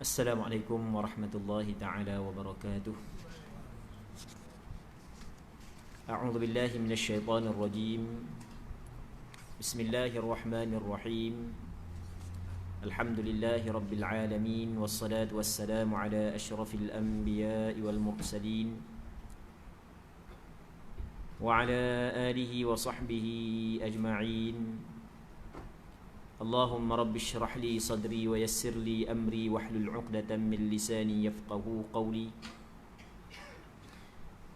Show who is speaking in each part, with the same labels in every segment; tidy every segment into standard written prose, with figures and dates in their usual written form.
Speaker 1: Assalamualaikum warahmatullahi taala wabarakatuh. A'udzu billahi minasyaitonir rajim. Bismillahirrahmanirrahim. Alhamdulillahi rabbil alamin wassalatu wassalamu ala asyrafil anbiya'i wal mursalin wa ala alihi wa sahbihi ajma'in. Allahumma rabbi shrah li sadri wa yassir li amri wahlul 'uqdatam min lisani yafqahu qawli.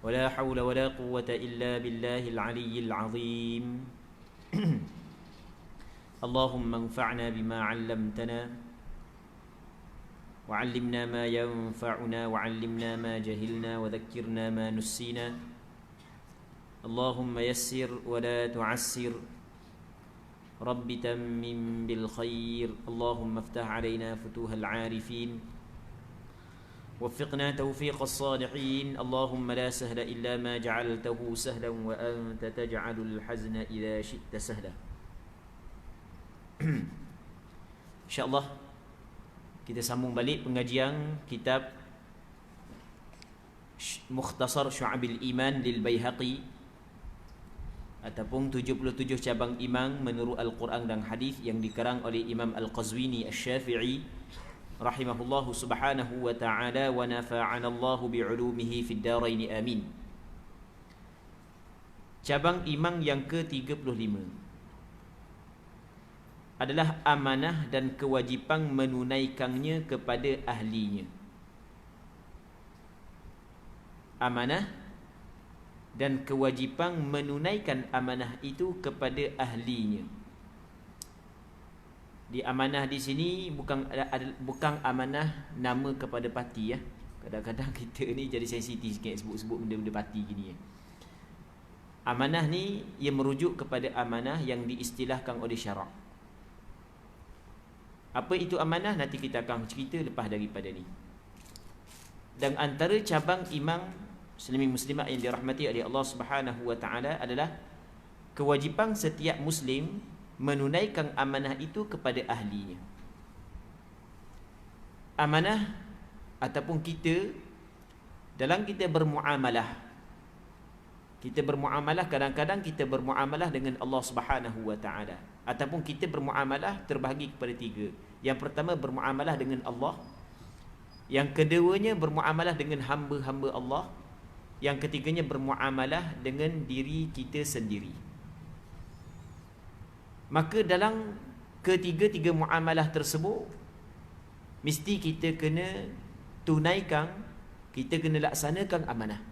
Speaker 1: Wala hawla wala quwwata illa billahil 'aliyyil 'azim. Allahumma anfa'na bima 'allamtana wa 'allimna ma yanfa'una wa 'allimna ma jahilna wa dhakkirna ma nussina. Allahumma yassir wa la tu'assir. Rabbi tammim bil khair. Allahumma aftah alaina futuhal arifin. Waffiqna tawfiqas salihin. Allahumma la sahla illa ma ja'altahu sahlan wa anta taj'alul hazna idza syi'ta sahla. InsyaAllah kita sambung balik pengajian kitab Mukhtasar Syu'abil Iman lil Baihaqi ataupun 77 cabang iman menurut Al-Quran dan Hadis yang dikarang oleh Imam Al-Qazwini Asy-Syafi'i rahimahullahu subhanahu wa ta'ala wa nafa'ana Allahu bi'ulumihi fid darain amin. Cabang iman yang ke-35 adalah amanah dan kewajipan menunaikannya kepada ahlinya. Amanah dan kewajipan menunaikan amanah itu kepada ahlinya. Di amanah di sini bukan amanah nama kepada parti ya. Kadang-kadang kita ni jadi sensitif sikit sebut-sebut benda-benda parti gini ya. Amanah ni ia merujuk kepada amanah yang diistilahkan oleh syarak. Apa itu amanah nanti kita akan cerita lepas daripada ni. Dan antara cabang iman Muslimin muslimat yang dirahmati oleh Allah Subhanahu wa taala adalah kewajipan setiap muslim menunaikan amanah itu kepada ahlinya. Amanah ataupun kita dalam kita bermuamalah. Kita bermuamalah kadang-kadang kita bermuamalah dengan Allah Subhanahu wa taala ataupun kita bermuamalah terbahagi kepada tiga. Yang pertama bermuamalah dengan Allah. Yang keduanya bermuamalah dengan hamba-hamba Allah. Yang ketiganya bermuamalah dengan diri kita sendiri. Maka dalam ketiga-tiga muamalah tersebut mesti kita kena tunaikan, kita kena laksanakan amanah.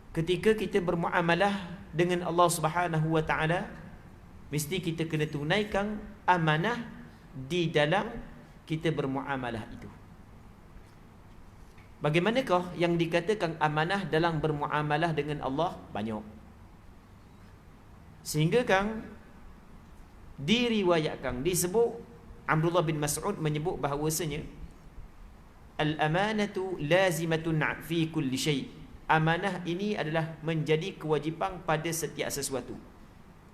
Speaker 1: Ketika kita bermuamalah dengan Allah Subhanahu wa taala, mesti kita kena tunaikan amanah di dalam kita bermuamalah itu. Bagaimanakah yang dikatakan amanah dalam bermuamalah dengan Allah? Banyak. Sehingga kan diriwayatkan, disebut Abdullah bin Mas'ud menyebut bahawasanya al-amanatu lazimatun fi kulli syai'. Amanah ini adalah menjadi kewajipan pada setiap sesuatu.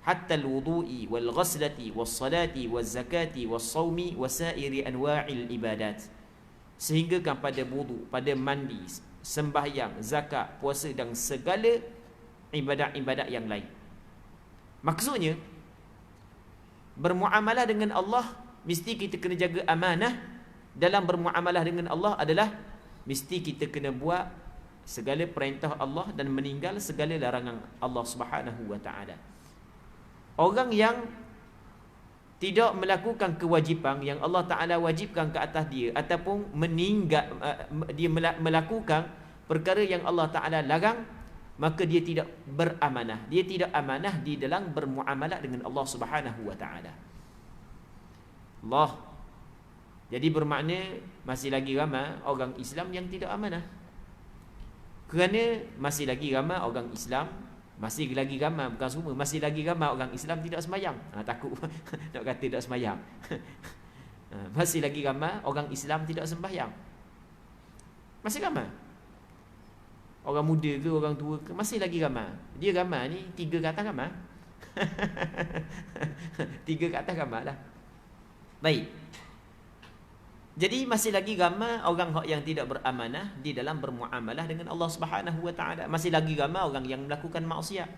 Speaker 1: Hatta al-wudu'i wal ghaslati was salati waz zakati was shaumi wa sa'iri anwa'il ibadat. Sehingga kan pada wudu, pada mandi, sembahyang, zakat, puasa dan segala ibadat-ibadat yang lain. Maksudnya bermuamalah dengan Allah mesti kita kena jaga amanah. Dalam bermuamalah dengan Allah adalah mesti kita kena buat segala perintah Allah dan meninggal segala larangan Allah Subhanahu wa taala. Orang yang tidak melakukan kewajipan yang Allah Ta'ala wajibkan ke atas dia ataupun dia melakukan perkara yang Allah Ta'ala larang, maka dia tidak beramanah. Dia tidak amanah di dalam bermuamalah dengan Allah Subhanahu wa Ta'ala. Allah. Jadi bermakna masih lagi ramai orang Islam yang tidak amanah. Kerana masih lagi ramai orang Islam, masih lagi ramai, bukan semua, masih lagi ramai orang Islam tidak sembahyang. Takut nak kata tidak sembahyang. Masih lagi ramai orang Islam tidak sembahyang. Masih ramai. Orang muda ke, orang tua ke, masih lagi ramai. Dia ramai ni, 3 ke atas ramai. 3 ke atas ramai lah. Baik. Jadi masih lagi ramai orang yang tidak beramanah di dalam bermuamalah dengan Allah Subhanahu Wa Taala. Masih lagi ramai orang yang melakukan maksiat.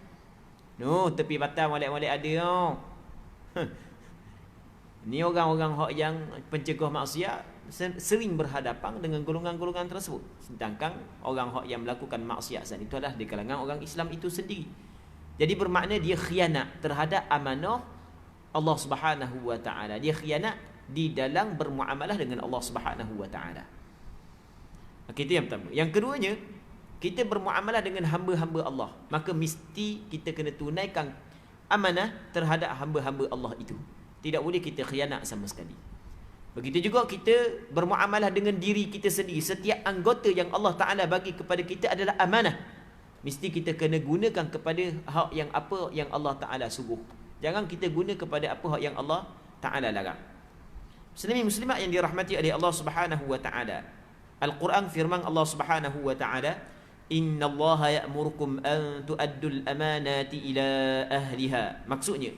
Speaker 1: No, tepi batang molek-molek ada oh. Ni orang-orang yang pencegah maksiat sering berhadapan dengan golongan-golongan tersebut. Sedangkan orang yang melakukan maksiat itu adalah di kalangan orang Islam itu sendiri. Jadi bermakna dia khianat terhadap amanah Allah Subhanahu Wa Taala. Dia khianat di dalam bermuamalah dengan Allah Subhanahu Wa Taala. Okey, itu yang pertama. Yang keduanya, kita bermuamalah dengan hamba-hamba Allah, maka mesti kita kena tunaikan amanah terhadap hamba-hamba Allah itu. Tidak boleh kita khianat sama sekali. Begitu juga kita bermuamalah dengan diri kita sendiri. Setiap anggota yang Allah Taala bagi kepada kita adalah amanah. Mesti kita kena gunakan kepada hak yang apa yang Allah Taala suruh. Jangan kita guna kepada apa hak yang Allah Taala larang. Muslimin muslimat yang dirahmati oleh Allah Subhanahu Wa Taala. Al-Quran firman Allah Subhanahu Wa Taala, "Innallaha ya'murukum an tu'addul amanati ila ahliha." Maksudnya,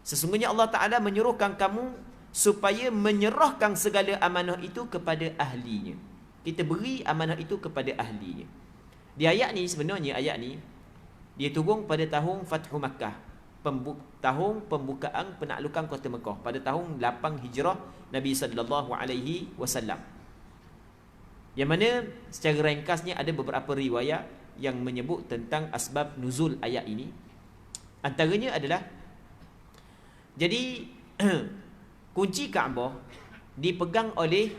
Speaker 1: sesungguhnya Allah Taala menyuruhkan kamu supaya menyerahkan segala amanah itu kepada ahlinya. Kita beri amanah itu kepada ahlinya. Di ayat ni, sebenarnya ayat ni dia turun pada tahun Fathu Makkah, tahun pembukaan penaklukan kota Mekah pada tahun 8 Hijrah Nabi sallallahu alaihi wasallam. Yang mana secara ringkasnya ada beberapa riwayat yang menyebut tentang asbab nuzul ayat ini. Antaranya adalah, jadi kunci Kaabah dipegang oleh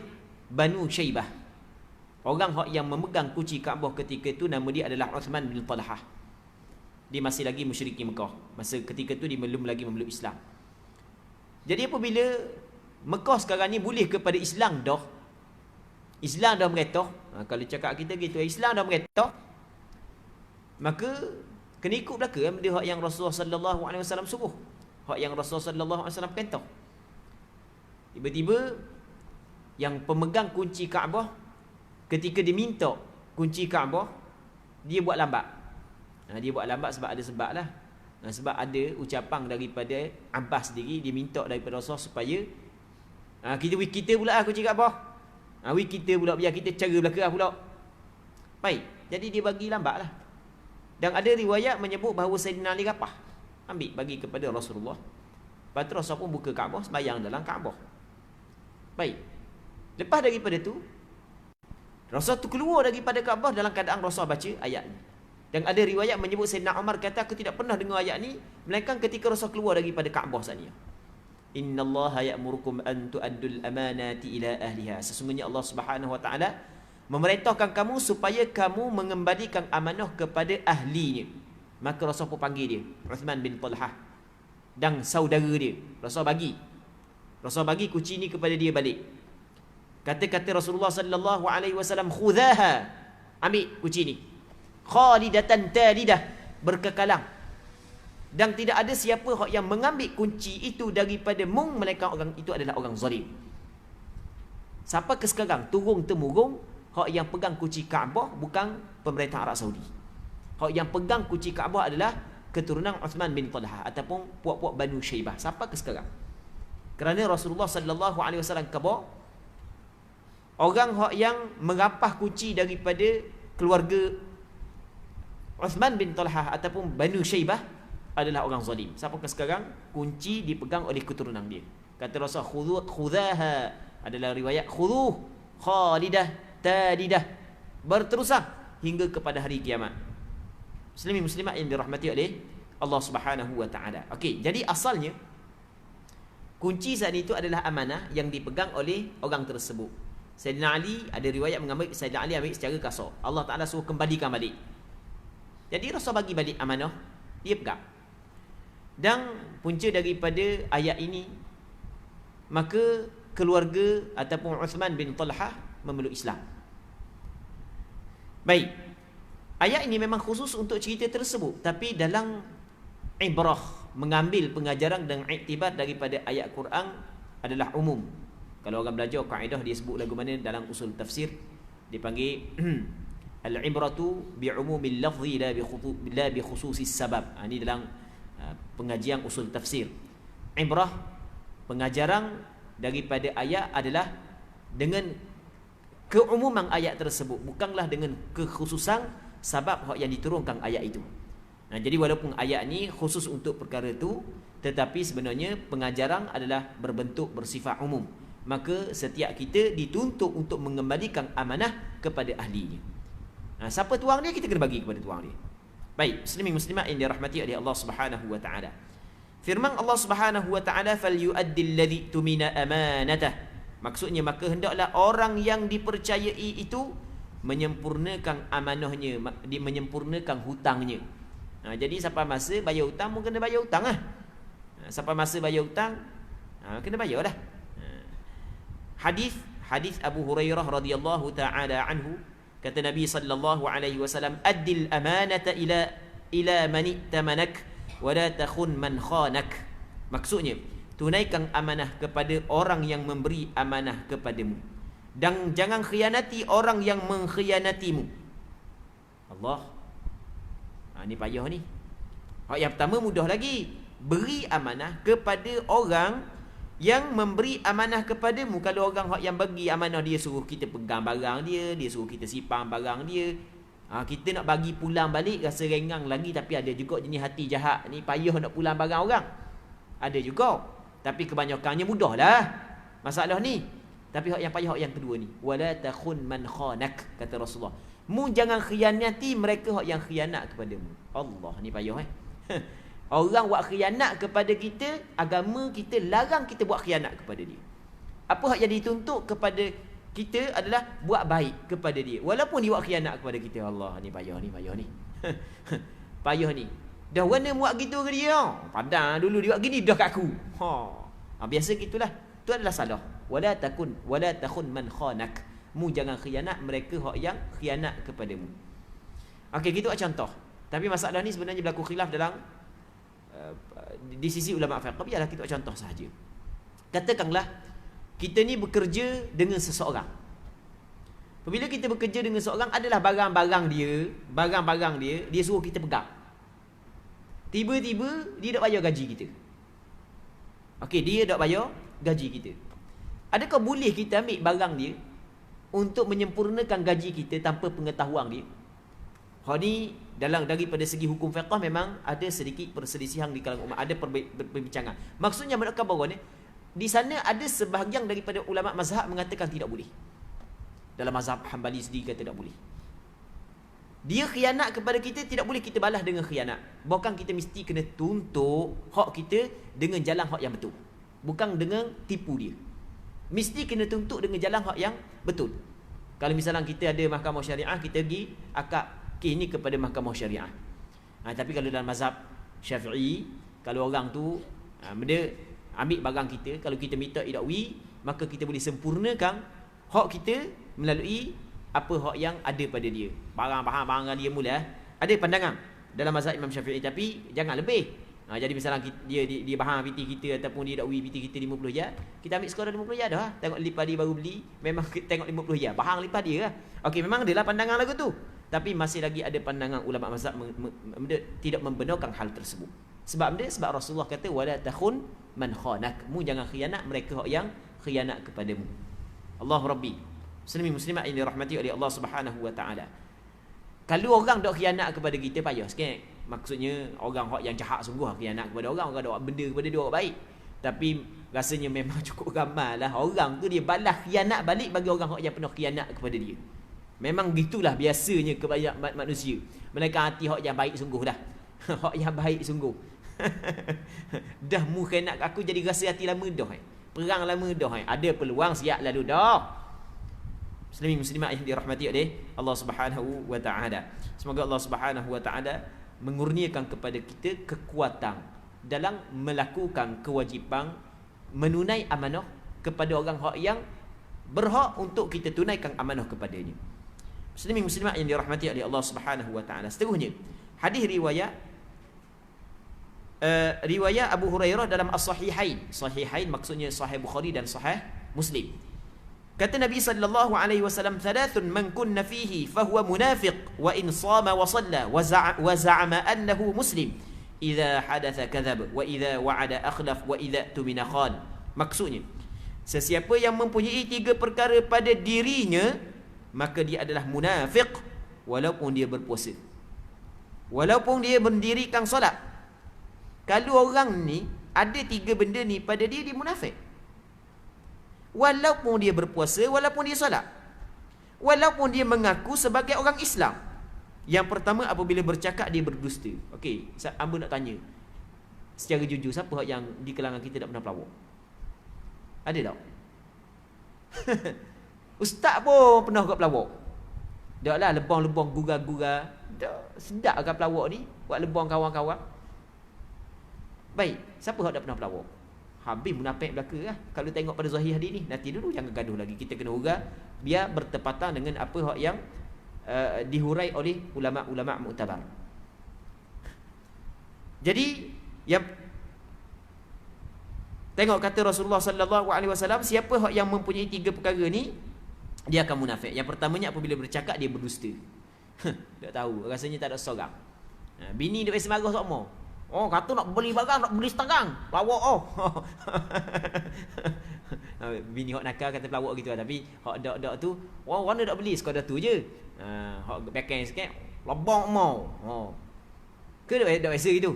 Speaker 1: Banu Syaibah. Orang yang memegang kunci Kaabah ketika itu nama dia adalah Uthman bin Talhah. Dia masih lagi musyrikin Mekah. Masa ketika itu dia belum lagi memeluk Islam. Jadi apabila Mekah sekarang ni boleh kepada Islam dah, Islam dah meretah, kalau cakap kita gitu, Islam dah meretah, maka kena ikut belaka benda hak yang Rasulullah sallallahu alaihi wasallam suruh, hak yang Rasulullah sallallahu alaihi wasallam perintah. Tiba-tiba yang pemegang kunci Kaabah ketika diminta kunci Kaabah, dia buat lambat. Dia buat lambat sebab ada sebab lah. Sebab ada ucapan daripada Abbas sendiri, dia minta daripada Rasulullah supaya kita pula lah kunci Kaabah. Kita pula, biar kita cara belakang pula. Baik, jadi dia bagi lambat lah. Dan ada riwayat menyebut bahawa Sayyidina Ali rapah ambil bagi kepada Rasulullah. Lepas tu Rasulullah pun buka Kaabah, sembahyang dalam Kaabah. Baik, lepas daripada tu Rasulullah tu keluar daripada Kaabah dalam keadaan Rasulullah baca ayat ni. Dan ada riwayat menyebut Sayyidina Umar kata, aku tidak pernah dengar ayat ni melainkan ketika Rasul keluar daripada Kaabah saat ni. Innallaha ya'murukum an tu'addul amanati ila ahliha. Sesungguhnya Allah Subhanahu Wa Taala memerintahkan kamu supaya kamu mengembalikan amanah kepada ahlinya. Maka Rasul pun panggil dia, Uthman bin Talhah, dan saudara dia. Rasul bagi kunci ni kepada dia balik. Kata-kata Rasulullah sallallahu alaihi wasallam, khudhaha, ambil kunci ni, khalidatan talidah, berkekalang, dan tidak ada siapa yang mengambil kunci itu daripada melainkan orang itu adalah orang zalim. Sampai ke sekarang turun temurun hak yang pegang kunci Kaabah bukan pemerintah Arab Saudi. Hak yang pegang kunci Kaabah adalah keturunan Uthman bin Talhah ataupun puak-puak Banu Syaibah sampai ke sekarang. Kerana Rasulullah sallallahu alaihi wasallam khabar orang yang merapah kunci daripada keluarga Uthman bin Talhah ataupun Banu Syaibah adalah orang zalim. Sampai ke sekarang kunci dipegang oleh keturunan dia. Kata Rasul, khudhaha, adalah riwayat khudhuh khalidah talidah, berterusan hingga kepada hari kiamat. Muslimin muslimat yang dirahmati oleh Allah Subhanahu Wa Taala. Okey, jadi asalnya kunci saat itu adalah amanah yang dipegang oleh orang tersebut. Sayyidina Ali, ada riwayat mengambil Sayyidina Ali ambil secara kasar. Allah Taala suruh kembalikan balik. Jadi Rasul bagi balik amanah, dia pegang. Dan punca daripada ayat ini, maka keluarga ataupun Uthman bin Talhah memeluk Islam. Baik, ayat ini memang khusus untuk cerita tersebut, tapi dalam ibrah, mengambil pengajaran dan iktibar daripada ayat Quran adalah umum. Kalau orang belajar kaedah, dia sebut lagu mana dalam usul tafsir, dipanggil al-ibratu bi'umumil lafzi la bi khususis sabab. Ini dalam pengajian usul tafsir. Ibrah, pengajaran daripada ayat adalah dengan keumuman ayat tersebut, bukanlah dengan kekhususan sebab yang diturunkan ayat itu. Jadi walaupun ayat ni khusus untuk perkara itu, tetapi sebenarnya pengajaran adalah berbentuk bersifat umum. Maka setiap kita dituntut untuk mengembalikan amanah kepada ahlinya. Siapa tuang dia, kita kena bagi kepada tuang dia. Baik, muslimin muslimat yang dirahmati oleh Allah Subhanahu wa taala. Firman Allah Subhanahu wa taala, "Falyu'addil ladzi tumina amanatah." Maksudnya, maka hendaklah orang yang dipercayai itu menyempurnakan amanahnya, menyempurnakan hutangnya. Jadi sampai masa bayar hutang pun kena bayar hutang lah. Sampai masa bayar hutang kena bayar dah. Hadis Abu Hurairah radhiyallahu taala anhu, kata Nabi sallallahu alaihi wasallam, "Addil amanata ila man ittamanak wa la takhun man khanak." Maksudnya, tunaikan amanah kepada orang yang memberi amanah kepadamu, dan jangan khianati orang yang mengkhianatimu. Allah, ni payah ni. Hak yang pertama mudah lagi, beri amanah kepada orang yang memberi amanah kepadamu. Kalau orang hak yang bagi amanah, dia suruh kita pegang barang dia, dia suruh kita simpan barang dia, kita nak bagi pulang balik rasa rengang lagi. Tapi ada juga jenis hati jahat ni, payah nak pulang barang orang. Ada juga, tapi kebanyakannya mudahlah masalah ni. Tapi hak yang payah hak yang kedua ni, wala takhun man khanak, kata Rasulullah. Mu jangan khianati mereka hak yang khianat kepadamu. Allah, ni payah Orang buat khianat kepada kita, agama kita larang kita buat khianat kepada dia. Apa hak yang dituntut kepada kita adalah buat baik kepada dia, walaupun dia buat khianat kepada kita. Allah, ni payah ni. Payah ni. Dah warna buat gitu ke dia? Padahal dulu dia buat gini dah kat aku. Biasa gitulah. Itu adalah salah. Wala takhun man khanak. Mu jangan khianat mereka hak yang khianat kepadamu. Okey, gitu contoh. Tapi masalah ni sebenarnya berlaku khilaf dalam di sisi ulama fiqh. Biarlah kita contoh sahaja. Katakanlah kita ni bekerja dengan seseorang. Apabila kita bekerja dengan seseorang, adalah barang-barang dia, dia suruh kita pegang. Tiba-tiba dia tak bayar gaji kita. Okey, dia tak bayar gaji kita. Adakah boleh kita ambil barang dia untuk menyempurnakan gaji kita tanpa pengetahuan dia? Hal ni daripada segi hukum fiqh memang ada sedikit perselisihan di kalangan umat, ada perbincangan. Maksudnya menukar bahawa ni, di sana ada sebahagian daripada ulama mazhab mengatakan tidak boleh. Dalam mazhab Hambali sendiri kata tak boleh. Dia khianat kepada kita, tidak boleh kita balas dengan khianat. Bahkan kita mesti kena tuntut hak kita dengan jalan hak yang betul, bukan dengan tipu dia. Mesti kena tuntut dengan jalan hak yang betul. Kalau misalnya kita ada mahkamah syariah, kita pergi akad kes ni kepada mahkamah syariah. Tapi kalau dalam mazhab Syafi'i, kalau orang tu dia ambil barang kita, kalau kita minta idakwi, maka kita boleh sempurnakan hak kita melalui apa hak yang ada pada dia. Barang dia mula ada pandangan dalam mazhab Imam Syafi'i, tapi jangan lebih. Jadi misalnya dia bahang piti kita ataupun dia dakwi piti kita 50 ya, kita ambil skor 50 ya dah. Tengok lipat dia baru beli, memang tengok 50 ya, bahang lipat dia lah. Okey, memang adalah pandangan lagu tu. Tapi masih lagi ada pandangan ulama mazhab tidak membenarkan hal tersebut. Sebab Rasulullah kata wala takhun man khanak. Mu jangan khianat mereka yang khianat kepadamu. Allahu Rabbi. Muslimin muslimat yang dirahmati oleh Allah Subhanahu wa taala. Kalau orang dok khianat kepada kita, payah sikit. Maksudnya orang yang jahat sungguh khianat kepada orang dak benda kepada dia orang baik. Tapi rasanya memang cukup ramailah orang tu dia balas khianat balik bagi orang yang pernah khianat kepada dia. Memang gitulah biasanya kebanyakan manusia. Mereka hati hak yang baik sungguh dah. Hak yang baik sungguh. Dah mu khianat aku jadi rasa hati lama dah. Perang lama dah. Ada peluang siap lalu dah. Muslimin muslimat yang dirahmati oleh Allah Subhanahu wa taala. Semoga Allah Subhanahu wa taala mengurniakan kepada kita kekuatan dalam melakukan kewajipan menunai amanah kepada orang hak yang berhak untuk kita tunaikan amanah kepadanya. Muslimin muslimat yang dirahmati oleh Allah Subhanahu wa taala. Seterusnya, hadis riwayat Abu Hurairah dalam As-Sahihain. Sahihain maksudnya Sahih Bukhari dan Sahih Muslim. Kata Nabi sallallahu alaihi wasallam, "Thalathun man kunna fihi fahuwa munafiq wa in sama wa salla wa za'ama annahu muslim. Idza hadatha kadhab wa idza wa'ada akhlaf wa idza tumina khan." Maksudnya, Sesiapa yang mempunyai 3 perkara pada dirinya, maka dia adalah munafik walaupun dia berpuasa, walaupun dia mendirikan solat. Kalau orang ni ada 3 benda ni pada dia, dia munafik. Walaupun dia berpuasa, walaupun dia solat, walaupun dia mengaku sebagai orang Islam. Yang pertama, apabila bercakap dia berdusta. Okey, hamba nak tanya secara jujur, siapa yang di kalangan kita tak pernah pelawak? Ada tak? Ustaz pun pernah kat pelawak. Dak lah, lebong-lebong gura-gura. Dak sedap kan pelawak ni, buat lebong kawan-kawan. Baik, siapa yang tak pernah pelawak? Habis munafik belaka lah. Kalau tengok pada zahir hadis ni, nanti dulu jangan gaduh lagi. Kita kena urang biar bertepatan dengan apa yang dihurai oleh ulama-ulama muktabar. Jadi yang tengok kata Rasulullah sallallahu alaihi wasallam, siapa yang mempunyai 3 perkara ni, dia akan munafik. Yang pertamanya, apabila bercakap dia berdusta. Tak tahu, rasanya tak ada seorang. Bini dia biasa marah sokmo. Oh, kata nak beli barang, nak beli setengah. Pelawak oh. Bini hok nakal kata pelawak gitu lah. Tapi hok dak tu, oh, warna dak beli sekadar tu je. Hok backhand sikit, lebong mau. Oh. Ke dak biasa gitu.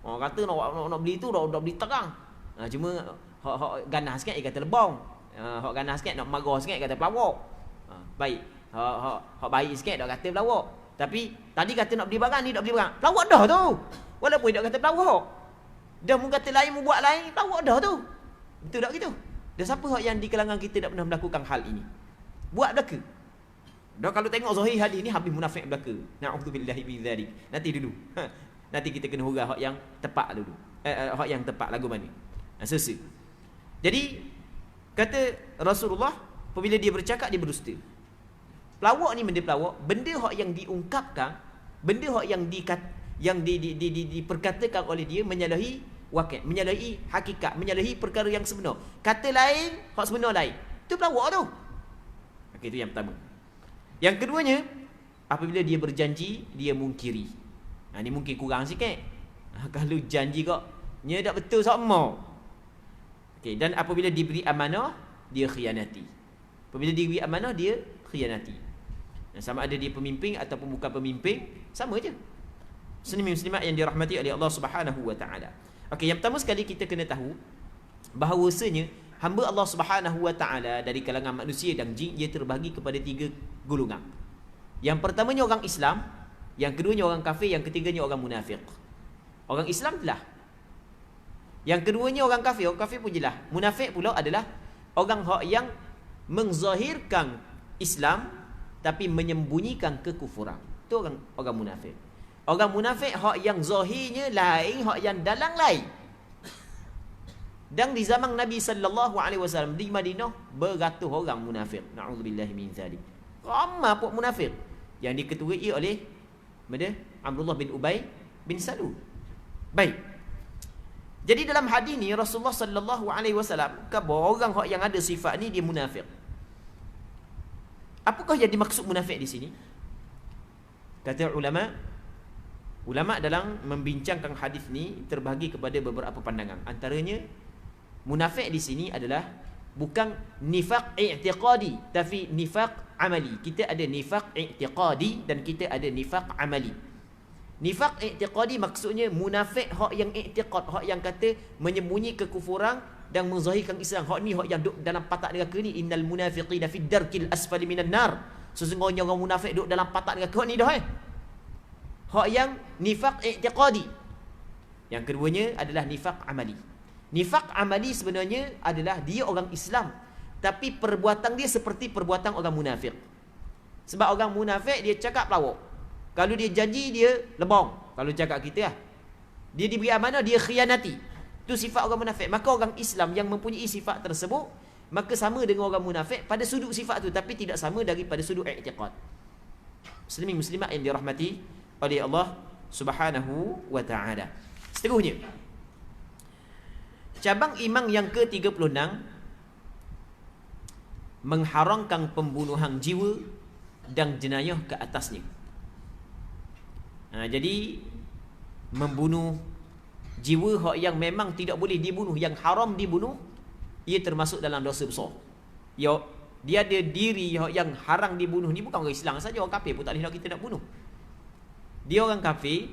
Speaker 1: Oh, kata nak beli tu, dak beli terang. Cuma hok ganas sikit dia kata lebong. Hok ganas sikit nak marah sikit kata pelawak. Baik. Hok baik sikit dak kata pelawak. Tapi tadi kata nak beli barang, ni nak beli barang. Pelawak dah tu. Walaupun dia kata pelawak. Dah mu kata lain, mu buat lain, pelawak dah tu. Betul tak gitu? Dan siapa yang di kalangan kita tak pernah melakukan hal ini? Buat belaka. Dah kalau tengok zahir hadis ni, habis munafik belaka. Na'udzubillahi min dzalik. Nanti dulu. Nanti kita kena hurah hak yang tepat dulu. Hak yang tepat lagu mana? Selesai. Jadi kata Rasulullah, apabila dia bercakap dia berdusta. Pelawak ni benda pelawak, benda hak yang diungkapkan, benda hak yang diperkatakan oleh dia menyalahi wakil, menyalahi hakikat, menyalahi perkara yang sebenar. Kata lain, hak sebenar lain. Itu pelawak tu. Okey, itu yang pertama. Yang keduanya, apabila dia berjanji, dia mungkiri. Ni mungkin kurang sikit. Kalau janji kok nya tak betul sama. Okey, dan apabila diberi amanah, dia khianati. Apabila diberi amanah, dia khianati. Sama ada dia pemimpin ataupun bukan pemimpin, sama aja. Muslimin-muslimat yang dirahmati oleh Allah Subhanahu wa taala. Okey, yang pertama sekali kita kena tahu bahawasanya hamba Allah Subhanahu wa taala dari kalangan manusia dan jin, ia terbahagi kepada 3 golongan. Yang pertamanya orang Islam, yang keduanya orang kafir, yang ketiganya orang munafik. Orang Islam telah. Yang keduanya orang kafir. Orang kafir pun jelas. Munafik pula adalah orang yang menzahirkan Islam tapi menyembunyikan kekufuran. Itu orang munafik. Orang munafik hak yang zahirnya lain, hak yang dalam lain. Dan di zaman Nabi sallallahu alaihi wasallam di Madinah beratus orang munafik. Na'udzubillahi min dzalik. Ramai pun munafik yang diketuai oleh Abdullah bin Ubay bin Salul. Baik. Jadi dalam hadis ni Rasulullah sallallahu alaihi wasallam kata orang hak yang ada sifat ni dia munafik. Apakah yang dimaksud munafik di sini? Kata ulama dalam membincangkan hadis ni terbahagi kepada beberapa pandangan. Antaranya munafik di sini adalah bukan nifaq i'tiqadi tapi nifaq amali. Kita ada nifaq i'tiqadi dan kita ada nifaq amali. Nifaq i'tiqadi maksudnya munafik hak yang i'tiqad, hak yang kata menyembunyi kekufuran dan menzahirkan Islam. Hak ni hak yang duduk dalam patak neraka ni, innal munafiqina fid darkil asfali minan nar. Sesungguhnya orang munafik duduk dalam patak neraka ni dah. Hak yang nifaq i'tiqadi. Yang keduanya adalah nifaq amali. Nifaq amali sebenarnya adalah dia orang Islam tapi perbuatan dia seperti perbuatan orang munafik. Sebab orang munafik dia cakap pelawak. Kalau dia janji dia lebong. Kalau cakap kita lah. Dia diberi amanah dia khianati. Itu sifat orang munafik. Maka orang Islam yang mempunyai sifat tersebut, maka sama dengan orang munafik pada sudut sifat itu, tapi tidak sama daripada sudut i'tiqad. Muslimin muslimat yang dirahmati oleh Allah Subhanahu wa taala. Seterusnya, cabang iman yang ke-36 mengharamkan pembunuhan jiwa dan jenayah ke atasnya. Jadi membunuh Jiwa hak yang memang tidak boleh dibunuh, yang haram dibunuh, ia termasuk dalam dosa besar. Dia ada diri yang haram dibunuh ni bukan orang Islam saja, orang kafir pun tak boleh nak kita nak bunuh. Dia orang kafir,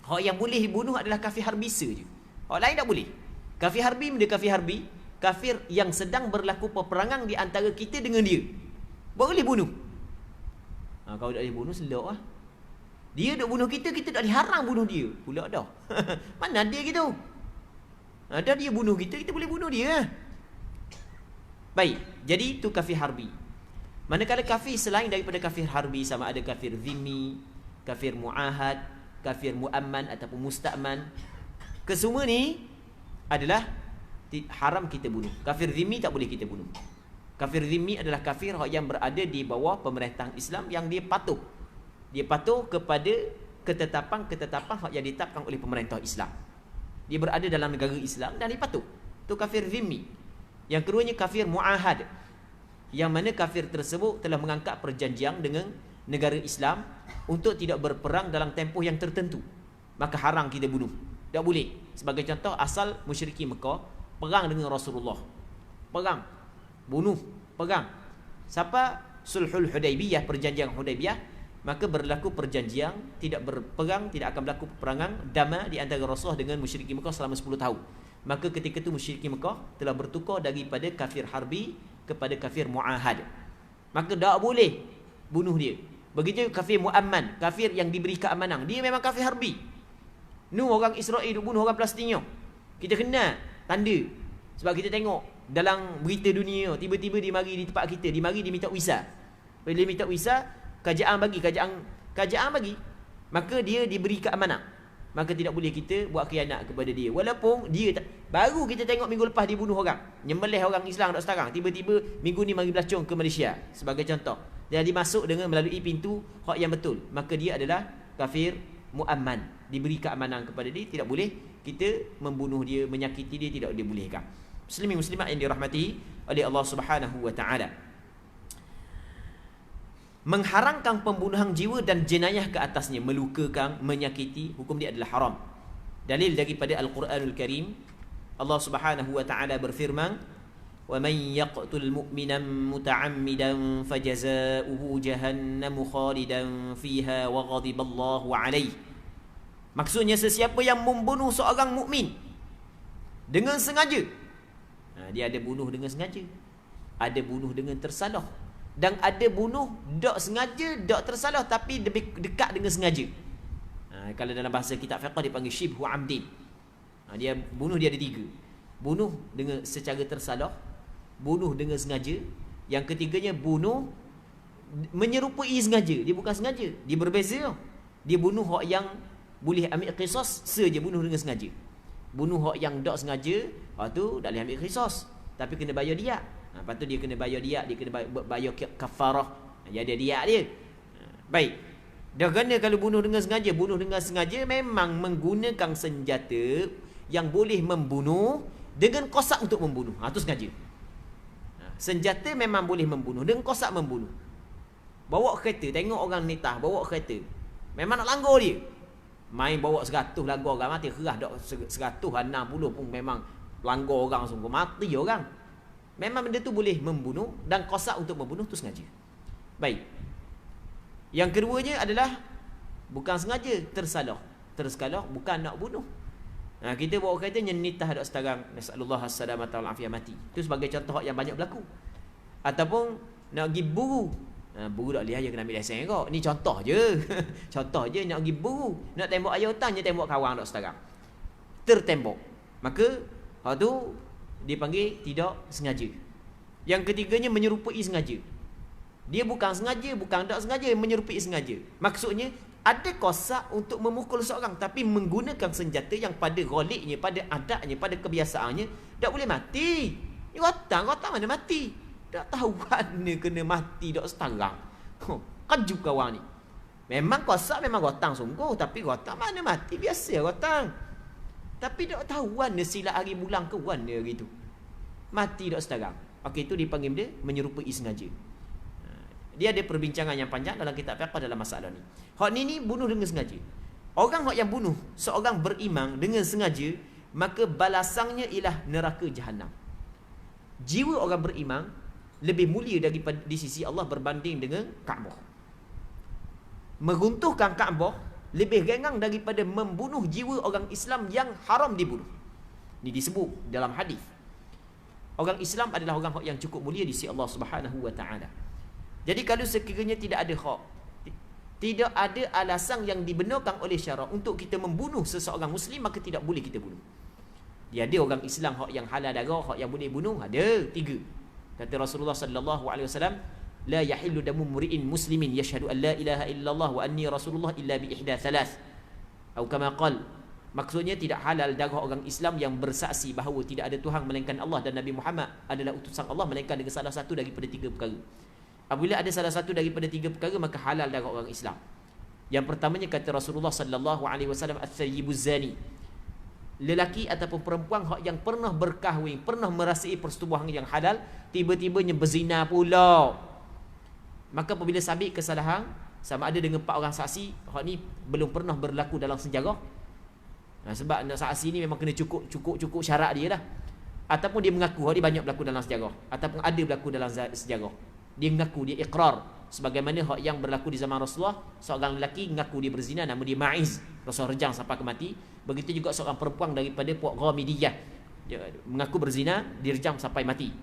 Speaker 1: hak yang boleh dibunuh adalah kafir harbisa je. Hak lain tak boleh. Kafir harbi, benda kafir harbi, kafir yang sedang berlaku peperangan di antara kita dengan dia, boleh bunuh. Kalau tak boleh bunuh, selok lah. Dia duk bunuh kita, kita tak diharam bunuh dia pula dah. Mana ada gitu. Ada dia bunuh kita, kita boleh bunuh dia. Baik, jadi itu kafir harbi. Manakala kafir selain daripada kafir harbi, sama ada kafir zimmi, kafir muahad, kafir muamman ataupun musta'man, kesemua ni adalah haram kita bunuh. Kafir zimmi tak boleh kita bunuh. Kafir zimmi adalah kafir yang berada di bawah pemerintahan Islam, yang dia patuh kepada ketetapan yang ditetapkan oleh pemerintah Islam. Dia berada dalam negara Islam dan dia patuh. Itu kafir zimmi. Yang keduanya kafir muahad, yang mana kafir tersebut telah mengangkat perjanjian dengan negara Islam untuk tidak berperang dalam tempoh yang tertentu, maka haram kita bunuh. Tak boleh. Sebagai contoh, asal musyrikin Mekah perang dengan Rasulullah, perang, bunuh, perang. Siapa sulhul Hudaibiyah, perjanjian Hudaibiyah, maka berlaku perjanjian tidak berperang, tidak akan berlaku peperangan damai di antara Rasulullah dengan musyrikin Mekah selama 10 tahun. Maka ketika itu musyrikin Mekah telah bertukar daripada kafir harbi kepada kafir muahad, maka tak boleh bunuh dia. Begitu kafir muamman, kafir yang diberi keamanan, dia memang kafir harbi. Orang Israel duk bunuh orang Palestin. Kita kenal tanda, sebab kita tengok dalam berita dunia, tiba-tiba dia mari di tempat kita, dia mari dia minta visa. Bila dia minta visa, kerajaan bagi, maka dia diberi keamanan, maka tidak boleh kita buat khianat kepada dia. Walaupun dia baru kita tengok minggu lepas dia bunuh orang, nyembelih orang Islam tak sekarang, tiba-tiba minggu ni mari berlacung ke Malaysia sebagai contoh, dia dimasuk dengan melalui pintu hak yang betul, maka dia adalah kafir muamman, diberi keamanan kepada dia, tidak boleh kita membunuh dia, menyakiti dia, tidak dibolehkan. Muslimin muslimat yang dirahmati oleh Allah Subhanahu wa taala, mengharamkan pembunuhan jiwa dan jenayah ke atasnya, melukakan, menyakiti, hukum dia adalah haram. Dalil daripada Al-Quranul Karim, Allah Subhanahu wa taala berfirman, "Wa man yaqtul mu'minan muta'ammidan fajaza'uhu jahannamu khalidan fiha wa ghadiballahu 'alaihi." Maksudnya, sesiapa yang membunuh seorang mukmin dengan sengaja, dia ada bunuh dengan sengaja, ada bunuh dengan tersalah, dan ada bunuh tak sengaja, tak tersalah tapi lebih dekat dengan sengaja. Kalau dalam bahasa kitab fiqh dipanggil syibhu amdin. Dia bunuh, dia ada 3. Bunuh dengan secara tersalah, bunuh dengan sengaja, yang ketiganya bunuh menyerupai sengaja. Dia bukan sengaja, dia berbeza. Dia bunuh hak yang boleh ambil qisas saja, bunuh dengan sengaja. Bunuh hak yang tak sengaja, tu tak boleh ambil qisas, tapi kena bayar diat. Lepas tu dia kena bayar diat, dia kena bayar kafarah. Dia ada diat dia. Baik. Dah kena kalau bunuh dengan sengaja memang menggunakan senjata yang boleh membunuh dengan kosak untuk membunuh. Tu sengaja. Senjata memang boleh membunuh dengan kosak membunuh. Bawa kereta, tengok orang nitah bawa kereta, memang nak langgar dia. Main bawa 100 langgar orang mati, kerah dak 160 pun memang langgar orang sungguh mati orang. Memang benda tu boleh membunuh dan kosak untuk membunuh, tu sengaja. Baik. Yang keduanya adalah bukan sengaja, tersalah. Tersalah bukan nak bunuh. Kita bawa kereta nyenitah dak setarang, nasallallahu as-salamata wal afiyah, mati. Itu sebagai contoh yang banyak berlaku. Ataupun nak pergi buru. Buru tak boleh, ayah kena ambil lesen kau. Ni contoh je. Contoh je, nak pergi buru, nak tembak ayah hutan, je tembak kawan dak setarang, tertembak, maka hak tu dipanggil tidak sengaja. Yang ketiganya menyerupai sengaja. Dia bukan sengaja, bukan tak sengaja, menyerupai sengaja. Maksudnya ada kosak untuk memukul seorang, tapi menggunakan senjata yang pada ghaliknya, pada adatnya, pada kebiasaannya tak boleh mati. Ni rotan mana mati? Tak tahu mana kena mati dak setarang. Kaju kawan ni. Memang kosak, memang rotan sungguh, tapi rotan mana mati, biasa rotan. Tapi tak tahu warna sila hari bulan ke warna hari tu, mati tak setarang. Okey, itu dipanggil dia menyerupai sengaja. Dia ada perbincangan yang panjang dalam kitab fiqh dalam masalah ni. Hak ni bunuh dengan sengaja. Orang yang bunuh seorang berimam dengan sengaja, maka balasannya ialah neraka jahanam. Jiwa orang berimam lebih mulia daripada di sisi Allah berbanding dengan Kaabah. Meruntuhkan Kaabah lebih ringan daripada membunuh jiwa orang Islam yang haram dibunuh. Ini disebut dalam hadis. Orang Islam adalah orang yang cukup mulia di sisi Allah Subhanahu wa taala. Jadi kalau sekiranya tidak ada hak, tidak ada alasan yang dibenarkan oleh syarak untuk kita membunuh seseorang muslim, maka tidak boleh kita bunuh. Dia ada orang Islam hak yang halal darah, hak yang boleh bunuh, ada 3. Kata Rasulullah sallallahu alaihi wasallam, la yahillu damu mri'in muslimin yashhadu an la ilaha illallah wa anni rasulullah illa bi ihda thalath. Atau kama qala, maksudnya tidak halal darah orang Islam yang bersaksi bahawa tidak ada Tuhan melainkan Allah dan Nabi Muhammad adalah utusan Allah, melainkan dengan salah satu daripada 3 perkara. Apabila ada salah satu daripada 3 perkara, maka halal darah orang Islam. Yang pertamanya kata Rasulullah sallallahu alaihi wasallam, at-thayyibuz zani, lelaki ataupun perempuan yang pernah berkahwin, pernah merasai persetubuhan yang halal, tiba-tibanya berzina pula. Maka apabila sabit kesalahan, sama ada dengan 4 orang saksi, hak ni belum pernah berlaku dalam sejarah. Sebab nak saksi ni memang kena cukup syarat dia lah. Ataupun dia mengaku hak ni banyak berlaku dalam sejarah, ataupun ada berlaku dalam sejarah. Dia mengaku, dia iqrar. Sebagaimana hak yang berlaku di zaman Rasulullah, seorang lelaki mengaku dia berzina, nama dia Ma'iz, Rasul rejang sampai ke mati. Begitu juga seorang perempuan daripada puak Ghamidiyah, dia mengaku berzina, direjam sampai mati.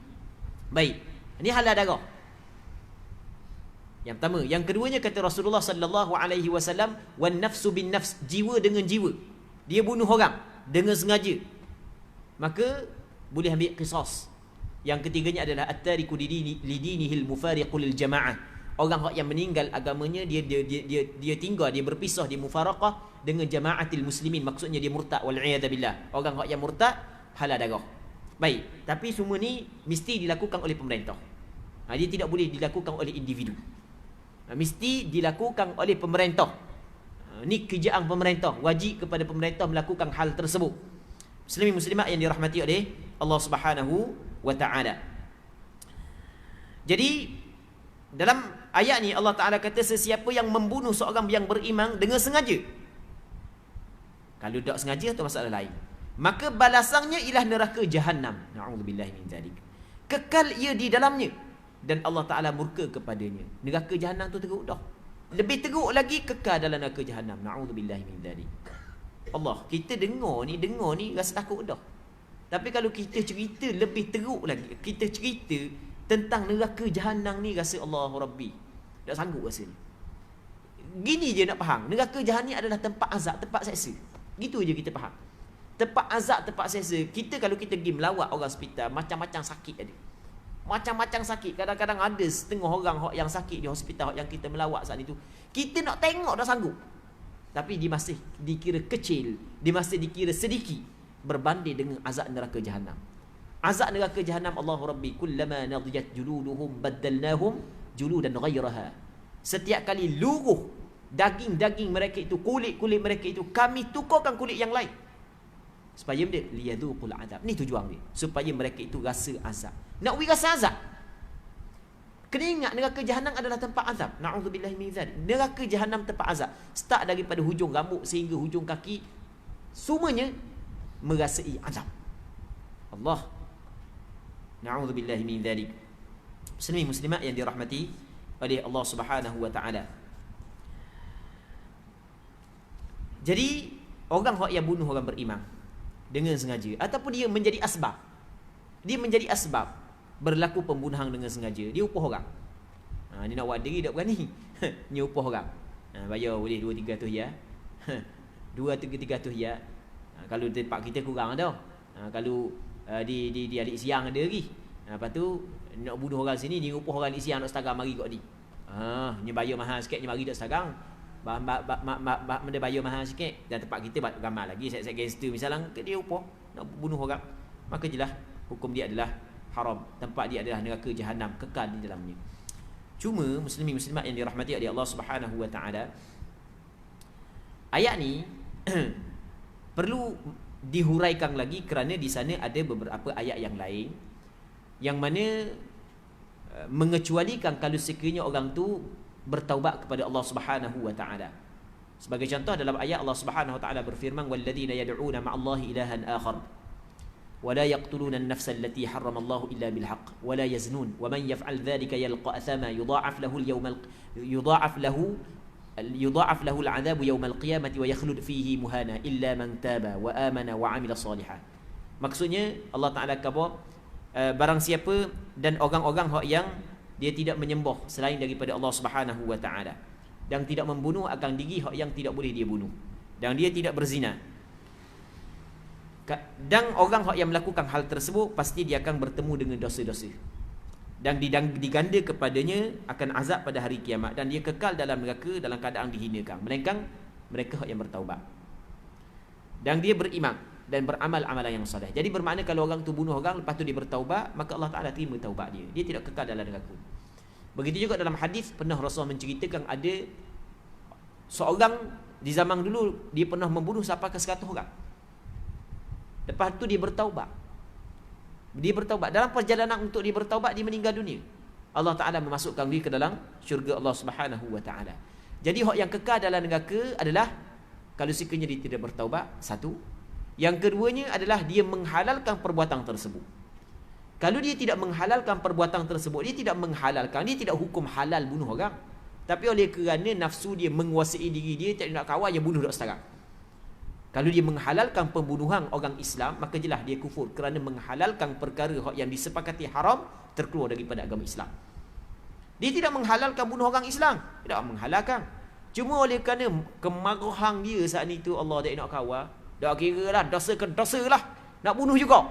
Speaker 1: Baik, ini halal darah. Yang pertama. Yang keduanya kata Rasulullah sallallahu alaihi wasallam, wan nafsu bin nafs, jiwa dengan jiwa. Dia bunuh orang dengan sengaja, maka boleh ambil qisas. Yang ketiganya adalah at-tariku lidinihil mufariqu lil jamaah. Orang yang meninggal agamanya, dia tinggal, dia berpisah, dia mufaraqah dengan jamaatil muslimin, maksudnya dia murtad, wal iyad billah. Orang yang murtad halal darah. Baik, tapi semua ni mesti dilakukan oleh pemerintah. Dia tidak boleh dilakukan oleh individu. Mesti dilakukan oleh pemerintah. Ni kerjaan pemerintah, wajib kepada pemerintah melakukan hal tersebut. Muslimin muslimat yang dirahmati oleh Allah Subhanahu wa taala. Jadi dalam ayat ni Allah Taala kata, sesiapa yang membunuh seorang yang beriman dengan sengaja. Kalau tak sengaja tu masalah lain. Maka balasannya ialah neraka jahanam. Na'udzubillahi min zalik. Kekal ia di dalamnya dan Allah Taala murka kepadanya. Neraka jahanam tu teruk dah. Lebih teruk lagi kekal dalam neraka jahanam. Na'udzubillahi min zalik. Allah, kita dengar ni rasa takut dah. Tapi kalau kita cerita lebih teruk lagi, kita cerita tentang neraka jahanam ni, rasa Allah Rabbi, tak sanggup rasa ni. Gini je nak faham, neraka jahanam ni adalah tempat azab, tempat seksa. Gitu je kita faham. Tempat azab, tempat seksa. Kita kalau kita pergi melawat orang hospital, macam-macam sakit ada. Macam-macam sakit. Kadang-kadang ada setengah orang yang sakit di hospital yang kita melawat saat itu, kita nak tengok dah sanggup. Tapi dia masih dikira kecil, dia masih dikira sedikit berbanding dengan azab neraka jahanam. Azab neraka jahanam, Allahu Rabbi, kullama nadiyat juluduhum baddalnahum juludan ghairaha. Setiap kali luruh daging-daging mereka itu, kulit-kulit mereka itu, kami tukarkan kulit yang lain. Supaya dia liyadhuqul azab. Ni tujuan dia, supaya mereka itu rasa azab. Nak rasa azab, kena ingat neraka jahanam adalah tempat azab. Na'udzubillahi min dzalik. Neraka jahanam tempat azab. Start daripada hujung rambut sehingga hujung kaki, semuanya merasai azab. Allah. Na'udzubillahi min dzalik. Muslimin muslimat yang dirahmati oleh Allah Subhanahu wa taala. Jadi orang yang bunuh orang beriman dengan sengaja, ataupun dia menjadi asbab, berlaku pembunuhan dengan sengaja, dia upah orang. Dia nak buat diri tak berani. Dia upah orang. Bayar boleh 2-300 ya. 2-300 ya. Kalau tempat kita kurang dah. Kalau di alik siang ada lagi. Lepas tu nak bunuh orang sini, dia upah orang alik siang nak setarang mari kat ni. Dia bayar mahal sikit, dia mari tak setarang. Dia bayar mahal sikit. Dan tempat kita ramai lagi set-set gangster misalnya, dia upah nak bunuh orang. Maka jelas hukum dia adalah haram. Tempat dia adalah neraka jahanam, kekal di dalamnya. Cuma muslimin muslimat yang dirahmati oleh Allah Subhanahu wa taala, ayat ni perlu dihuraikan lagi kerana di sana ada beberapa ayat yang lain yang mana mengecualikan kalau sekiranya orang tu bertaubat kepada Allah Subhanahu wa taala. Sebagai contoh dalam ayat Allah Subhanahu wa taala berfirman walladzina yad'una ma'allahi ilahan akhar ولا يقتلون النفس التي حرم الله إلا بالحق ولا يزنون ومن يفعل ذلك يلقى أثاما يضاعف له العذاب يوم القيامة ويخلد فيه مهانا إلا من تاب وآمن وعمل صالحا. Maksudnya Allah Ta'ala kata barang siapa dan orang-orang yang dia tidak menyembah selain daripada Allah Subhanahu wa taala dan tidak membunuh akan diri yang tidak boleh dia bunuh dan dia tidak berzina. Dan orang yang melakukan hal tersebut pasti dia akan bertemu dengan dosa-dosa dan diganda kepadanya akan azab pada hari kiamat dan dia kekal dalam neraka dalam keadaan dihinakan, melainkan mereka yang bertaubat dan dia beriman dan beramal amalan yang soleh. Jadi bermakna kalau orang tu bunuh orang lepas tu dia bertaubat, maka Allah Ta'ala terima taubat dia, dia tidak kekal dalam neraka. Begitu juga dalam hadis pernah Rasulullah menceritakan ada seorang di zaman dulu dia pernah membunuh sampai ke 100 orang. Lepas tu dia bertaubat. Dia bertaubat. Dalam perjalanan untuk dia bertaubat, dia meninggal dunia. Allah Ta'ala memasukkan dia ke dalam syurga Allah Subhanahu wa ta'ala. Jadi hak yang kekal dalam neraka adalah kalau sekiranya dia tidak bertaubat, satu. Yang keduanya adalah dia menghalalkan perbuatan tersebut. Kalau dia tidak menghalalkan perbuatan tersebut, dia tidak menghalalkan, dia tidak hukum halal bunuh orang. Tapi oleh kerana nafsu dia menguasai diri dia, tak nak kawal, dia bunuh dok sekarang. Kalau dia menghalalkan pembunuhan orang Islam, maka jelas dia kufur kerana menghalalkan perkara yang disepakati haram terkeluar daripada agama Islam. Dia tidak menghalalkan bunuh orang Islam, tidak menghalalkan. Cuma oleh kerana kemarahan dia saat itu Allah tak nak kawal, dak kira lah dosa ke dosa lah, nak bunuh juga.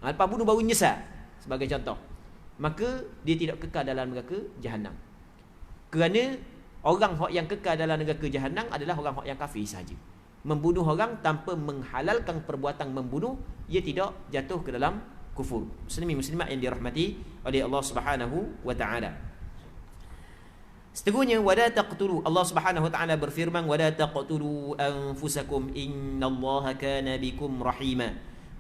Speaker 1: Lepas bunuh baru nyesal sebagai contoh. Maka dia tidak kekal dalam neraka Jahannam. Kerana orang yang kekal dalam neraka Jahannam adalah orang yang kafir sahaja. Membunuh orang tanpa menghalalkan perbuatan membunuh, ia tidak jatuh ke dalam kufur. Muslimin muslimat yang dirahmati oleh Allah Subhanahu wa taala. Seterusnya wala taqtulu, Allah Subhanahu wa taala berfirman wala taqtulu anfusakum innallaha kana bikum rahima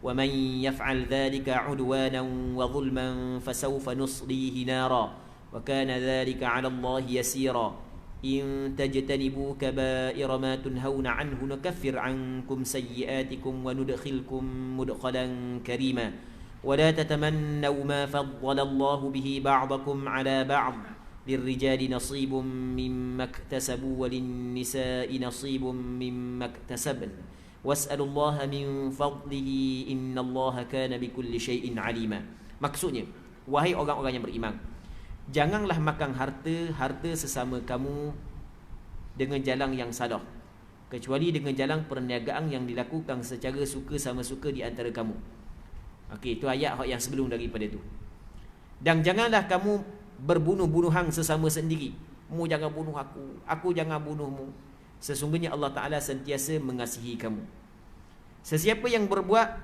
Speaker 1: wa man yaf'al dhalika 'udwanan wa dhulman fasawfa nuslihi nara wa kana dhalika 'ala Allahi yasira. إن تجتنبوا كبائر ما تنهون عنه نكفر عنكم سيئاتكم وندخلكم مدخلا كريما ولا تتمنوا ما فضل الله به بعضكم على بعض للرجال نصيب مما اكتسبوا وللنساء نصيب مما اكتسبن واسألوا الله من فضله إن الله كان بكل شيء عليما. Maksudnya, wahai orang-orang yang beriman, janganlah makan harta sesama kamu dengan jalan yang salah, kecuali dengan jalan perniagaan yang dilakukan secara suka sama suka di antara kamu. Okey, itu ayat yang sebelum daripada itu. Dan janganlah kamu berbunuh-bunuhan sesama sendiri. Mu jangan bunuh aku jangan bunuhmu. Sesungguhnya Allah Ta'ala sentiasa mengasihi kamu. Sesiapa yang berbuat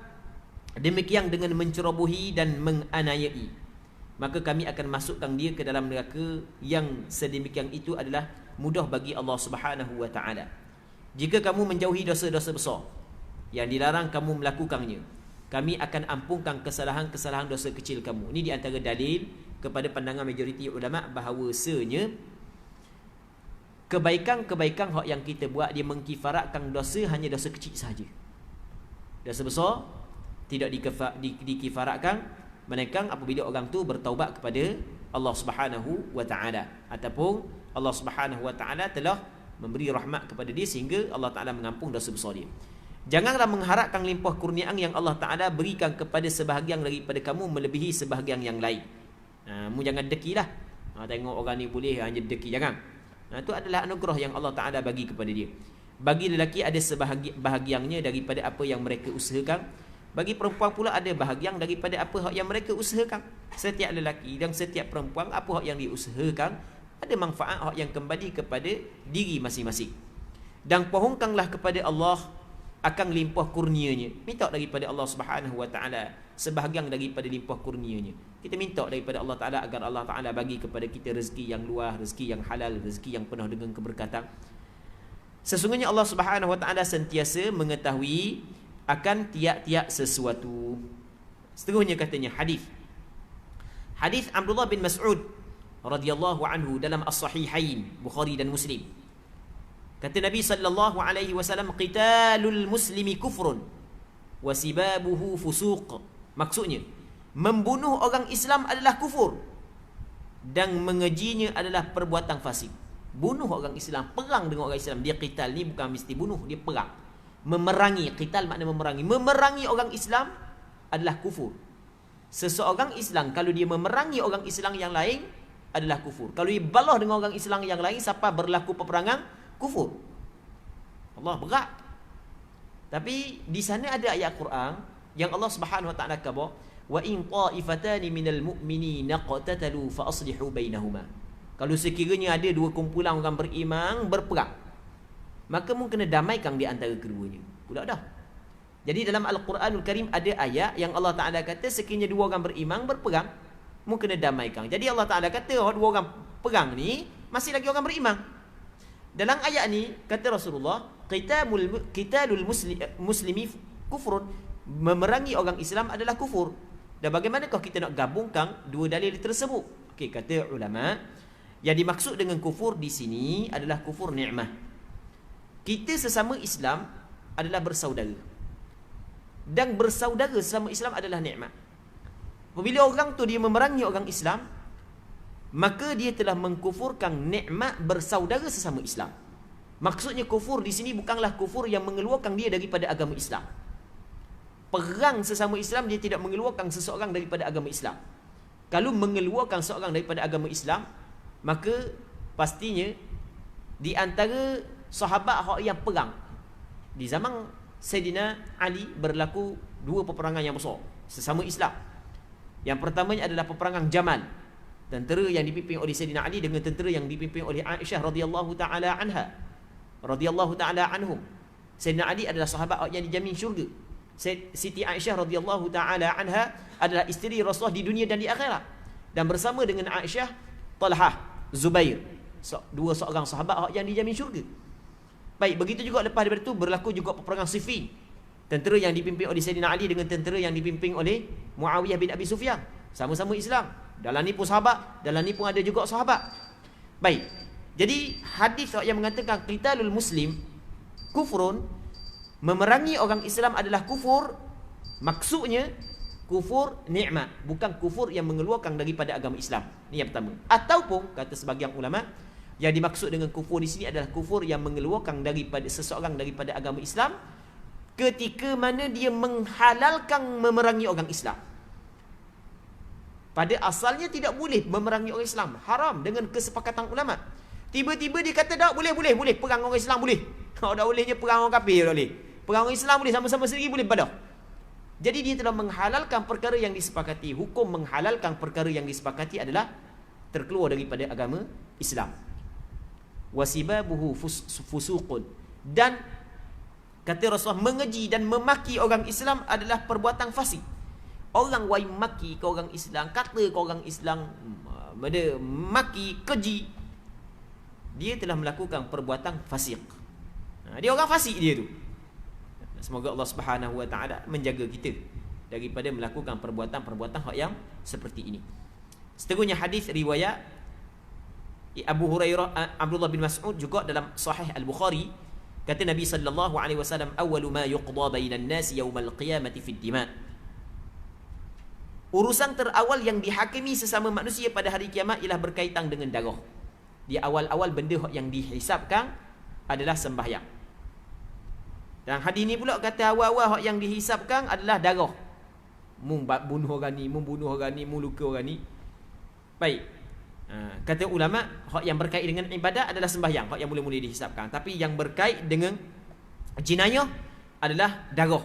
Speaker 1: demikian dengan mencerobohi dan menganiayai, maka kami akan masukkan dia ke dalam neraka yang sedemikian itu adalah mudah bagi Allah Subhanahu wa taala. Jika kamu menjauhi dosa-dosa besar yang dilarang kamu melakukannya, kami akan ampunkan kesalahan-kesalahan dosa kecil kamu. Ini di antara dalil kepada pandangan majoriti ulama bahawasanya kebaikan-kebaikan yang kita buat dia mengkifaratkan dosa hanya dosa kecil sahaja. Dosa besar tidak dikifaratkan, melainkan apabila orang tu bertaubat kepada Allah Subhanahu wa taala ataupun Allah Subhanahu wa taala telah memberi rahmat kepada dia sehingga Allah Taala mengampun dosa besar dia. Janganlah mengharapkan limpah kurniaan yang Allah Taala berikan kepada sebahagian daripada kamu melebihi sebahagian yang lain. Mu jangan dekilah. Tengok orang ni boleh hanya deki, jangan. Itu adalah anugerah yang Allah Taala bagi kepada dia. Bagi lelaki ada sebahagiannya daripada apa yang mereka usahakan. Bagi perempuan pula ada bahagian daripada apa yang mereka usahakan. Setiap lelaki dan setiap perempuan apa yang diusahakan ada manfaat yang kembali kepada diri masing-masing. Dan pohonkanlah kepada Allah akan limpah kurnianya. Minta daripada Allah Subhanahu wa taala sebahagian daripada limpah kurnianya. Kita minta daripada Allah Taala agar Allah Taala bagi kepada kita rezeki yang luas, rezeki yang halal, rezeki yang penuh dengan keberkatan. Sesungguhnya Allah Subhanahu wa taala sentiasa mengetahui akan tiap-tiap sesuatu. Seterusnya katanya hadis Abdullah bin Mas'ud radhiyallahu anhu dalam as-sahihain Bukhari dan Muslim. Kata Nabi sallallahu alaihi wasallam, qitalul muslimi kufrun wa sibabuhu fusuq. Maksudnya, membunuh orang Islam adalah kufur dan mengejinya adalah perbuatan fasik. Bunuh orang Islam, perang dengan orang Islam, dia qital ni bukan mesti bunuh, dia perang. Memerangi, qital makna memerangi. Memerangi orang Islam adalah kufur. Seseorang Islam kalau dia memerangi orang Islam yang lain adalah kufur. Kalau dia balah dengan orang Islam yang lain, siapa berlaku peperangan, kufur. Allah, berat. Tapi di sana ada ayat Quran yang Allah Subhanahu wa taala kata, wa in ta'ifatani minal mu'minina qatatalu fa aslihu bainahuma. Kalau sekiranya ada dua kumpulan orang beriman berperang, maka mu kena damaikan di antara keduanya. Pula dah. Jadi dalam Al-Quranul Karim ada ayat yang Allah Taala kata sekiranya dua orang beriman berperang, mu kena damaikan. Jadi Allah Taala kata dua orang perang ni masih lagi orang beriman. Dalam ayat ni kata Rasulullah, qitalul muslimi kufrun, memerangi orang Islam adalah kufur. Dan bagaimanakah kita nak gabungkan dua dalil tersebut? Okey, kata ulama, yang dimaksud dengan kufur di sini adalah kufur ni'mah. Kita sesama Islam adalah bersaudara. Dan bersaudara sesama Islam adalah nikmat. Apabila orang tu dia memerangi orang Islam, maka dia telah mengkufurkan nikmat bersaudara sesama Islam. Maksudnya kufur di sini bukanlah kufur yang mengeluarkan dia daripada agama Islam. Perang sesama Islam dia tidak mengeluarkan seseorang daripada agama Islam. Kalau mengeluarkan seseorang daripada agama Islam, maka pastinya di antara sahabat yang perang di zaman Sayyidina Ali berlaku dua peperangan yang besar sesama Islam. Yang pertamanya adalah peperangan Jamal, tentera yang dipimpin oleh Sayyidina Ali dengan tentera yang dipimpin oleh Aisyah radhiyallahu taala anha, radhiyallahu taala anhum. Sayyidina Ali adalah sahabat yang dijamin syurga. Siti Aisyah radhiyallahu taala anha adalah isteri Rasulullah di dunia dan di akhirat. Dan bersama dengan Aisyah, Talhah, Zubair, dua seorang sahabat yang dijamin syurga. Baik, begitu juga lepas daripada itu berlaku juga peperangan Siffin. Tentera yang dipimpin oleh Sayyidina Ali dengan tentera yang dipimpin oleh Muawiyah bin Abi Sufyan. Sama-sama Islam. Dalam ni pun sahabat, dalam ni pun ada juga sahabat. Baik. Jadi hadis yang mengatakan qitalul muslim kufrun, memerangi orang Islam adalah kufur, maksudnya kufur nikmat, bukan kufur yang mengeluarkan daripada agama Islam. Ini yang pertama. Ataupun kata sebagian ulama, yang dimaksud dengan kufur di sini adalah kufur yang mengeluarkan daripada seseorang daripada agama Islam ketika mana dia menghalalkan memerangi orang Islam. Pada asalnya tidak boleh memerangi orang Islam, haram dengan kesepakatan ulama. Tiba-tiba dia kata tak boleh perang orang Islam boleh. Tak bolehnya perang orang kafir tak boleh. Perang orang Islam boleh, sama-sama sendiri boleh badah. Jadi dia telah menghalalkan perkara yang disepakati. Hukum menghalalkan perkara yang disepakati adalah terkeluar daripada agama Islam. Wasibabuhu fusuqun, dan kata Rasulullah, mengeji dan memaki orang Islam adalah perbuatan fasik. Orang wai maki ke orang Islam, kata ke orang Islam, maki, keji, dia telah melakukan perbuatan fasik. Dia orang fasik dia tu. Semoga Allah Subhanahu wa taala menjaga kita daripada melakukan perbuatan-perbuatan yang seperti ini. Seterusnya hadis riwayat Abu Hurairah, Abdullah bin Mas'ud juga dalam Sahih Al-Bukhari, kata Nabi sallallahu alaihi wasallam, awwalu ma yuqda bainan nas yaumal qiyamati fid dima. Urusan terawal yang dihakimi sesama manusia pada hari kiamat ialah berkaitan dengan darah. Di awal-awal benda yang dihisapkan adalah sembahyang. Dan hadis ini pula kata awal-awal yang dihisapkan adalah darah. Mu bunuh orang ni, mu luka orang ni. Baik. Kata ulama, hak yang berkait dengan ibadat adalah sembahyang, hak yang mula-mula dihisapkan. Tapi yang berkait dengan jinayah adalah darah.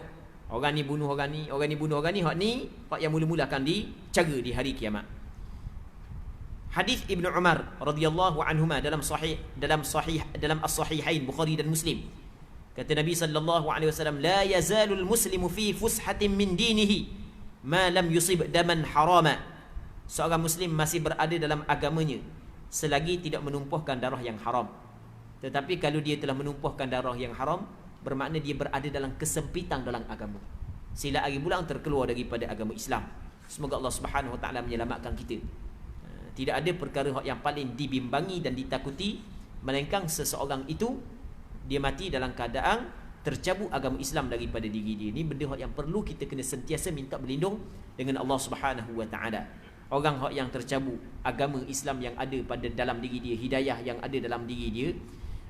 Speaker 1: Orang ni bunuh orang ni, orang ni bunuh orang ni, hak yang mula-mula akan dicara di hari kiamat. Hadis Ibnu Umar radhiyallahu anhuma dalam as-sahihain Bukhari dan Muslim. Kata Nabi sallallahu alaihi wasallam, la yazalul muslimu fi fushatin min dinihi ma lam yusib daman harama. Seorang muslim masih berada dalam agamanya selagi tidak menumpahkan darah yang haram. Tetapi kalau dia telah menumpahkan darah yang haram, bermakna dia berada dalam kesempitan dalam agama. Sila hari bulan terkeluar daripada agama Islam. Semoga Allah Subhanahu wa taala menyelamatkan kita. Tidak ada perkara yang paling dibimbangi dan ditakuti melainkan seseorang itu dia mati dalam keadaan tercabut agama Islam daripada diri dia. Ini benda yang perlu kita kena sentiasa minta berlindung dengan Allah Subhanahu wa taala. Orang yang tercabut agama Islam yang ada pada dalam diri dia, hidayah yang ada dalam diri dia,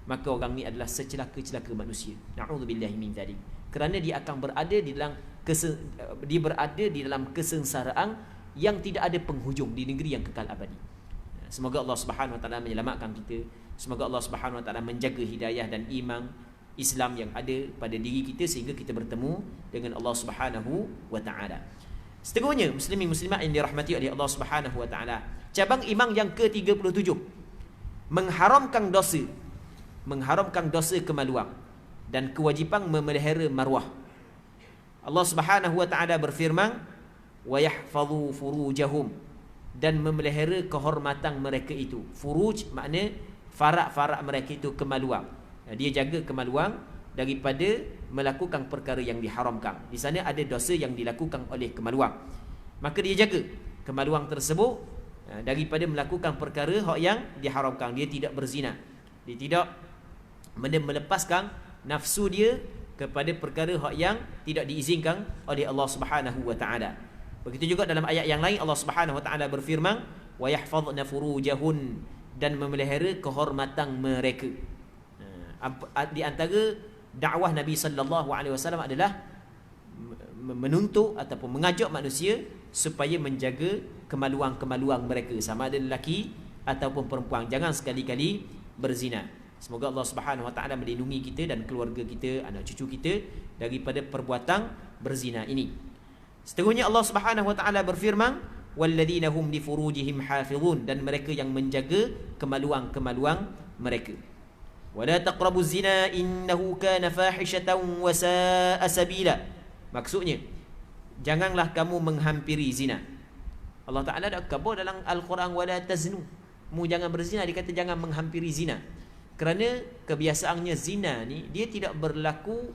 Speaker 1: maka orang ni adalah secelaka-celaka manusia. Na'udzubillahi min dzalik. Kerana dia akan berada di dalam kesengsaraan yang tidak ada penghujung di negeri yang kekal abadi. Semoga Allah Subhanahu wa taala menyelamatkan kita. Semoga Allah Subhanahu wa taala menjaga hidayah dan iman Islam yang ada pada diri kita sehingga kita bertemu dengan Allah Subhanahu wa taala. Seterusnya, muslimin muslimat yang dirahmati oleh Allah Subhanahu wa taala, cabang iman yang ke-37, mengharamkan dosa kemaluan dan kewajipan memelihara maruah. Allah Subhanahu wa taala berfirman, wa yahfazu furujahum, dan memelihara kehormatan mereka itu. Furuj makna farak-farak mereka itu, kemaluan. Dia jaga kemaluan daripada melakukan perkara yang diharamkan. Di sana ada dosa yang dilakukan oleh kemaluan, maka dia jaga kemaluan tersebut daripada melakukan perkara yang diharamkan. Dia tidak berzina, dia tidak melepaskan nafsu dia kepada perkara yang tidak diizinkan oleh Allah Subhanahu wa taala. Begitu juga dalam ayat yang lain Allah Subhanahu wa taala berfirman, wa yahfazna furujahun, dan memelihara kehormatan mereka. Di antara dakwah Nabi sallallahu alaihi wasallam adalah menuntut ataupun mengajak manusia supaya menjaga kemaluan-kemaluan mereka, sama ada lelaki ataupun perempuan. Jangan sekali-kali berzina. Semoga Allah Subhanahu wa taala melindungi kita dan keluarga kita, anak cucu kita daripada perbuatan berzina ini. Seterusnya Allah Subhanahu wa taala berfirman, walladzina hum li furujihim hafizun, dan mereka yang menjaga kemaluan-kemaluan mereka. Wala taqrabuz zina innahu kana fahishatan wa sa'a sabila. Maksudnya, janganlah kamu menghampiri zina. Allah Taala dah khabar dalam Al-Quran, wala taznu. Mu jangan berzina, dia kata jangan menghampiri zina. Kerana kebiasaannya zina ni dia tidak berlaku